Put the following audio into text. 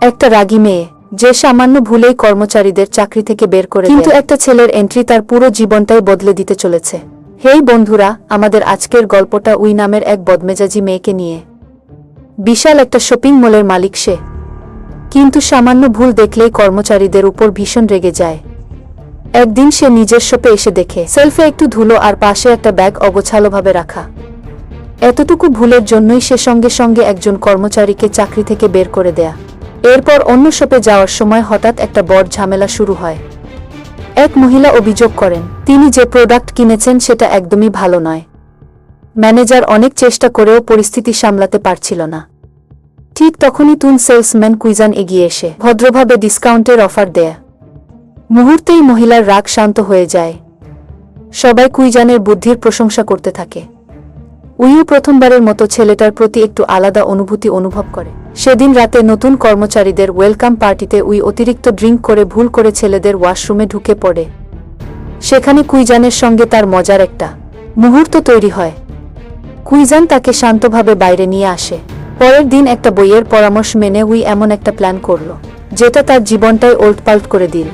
একটা রাগী মেয়ে যে সামান্য ভুলেই কর্মচারীদের চাকরি থেকে বের করে দেয়। কিন্তু একটা ছেলের এন্ট্রি তার পুরো জীবনটাই বদলে দিতে চলেছে। হেই বন্ধুরা, আমাদের আজকের গল্পটা উই নামের এক বদমেজাজি মেয়েকে নিয়ে। বিশাল একটা শপিং মলের মালিক সে, কিন্তু সামান্য ভুল দেখলেই কর্মচারীদের উপর ভীষণ রেগে যায়। একদিন সে নিজের শপে এসে দেখে সেলফে একটু ধুলো আর পাশে একটা ব্যাগ অগোছালোভাবে রাখা। এতটুকু ভুলের জন্যই সে সঙ্গে সঙ্গে একজন কর্মচারীকে চাকরি থেকে বের করে দেয়া। এরপর অন্য শপে যাওয়ার সময় হঠাৎ একটা বড় ঝামেলা শুরু হয়। এক মহিলা অভিযোগ করেন তিনি যে প্রোডাক্ট কিনেছেন সেটা একদমই ভালো নয়। ম্যানেজার অনেক চেষ্টা করেও পরিস্থিতি সামলাতে পারছিল না। ঠিক তখনই সেলসম্যান কুইজান এগিয়ে এসে ভদ্রভাবে ডিসকাউন্টের অফার দেয়। মুহূর্তেই মহিলার রাগ শান্ত হয়ে যায়। সবাই কুইজানের বুদ্ধির প্রশংসা করতে থাকে। উইও প্রথমবারের মতো ছেলেটার প্রতি একটু আলাদা অনুভূতি অনুভব করে। সেদিন রাতে নতুন কর্মচারীদের ওয়েলকাম পার্টিতে উই অতিরিক্ত ড্রিঙ্ক করে ভুল করে ছেলেদের ওয়াশরুমে ঢুকে পড়ে। সেখানে কুইজানের সঙ্গে তার মজার একটা মুহূর্ত তৈরি হয়। কুইজান তাকে শান্তভাবে বাইরে নিয়ে আসে। পরের দিন একটা বইয়ের পরামর্শ মেনে উই এমন একটা প্ল্যান করল যেটা তার জীবনটাই ওলটপালট করে দিল।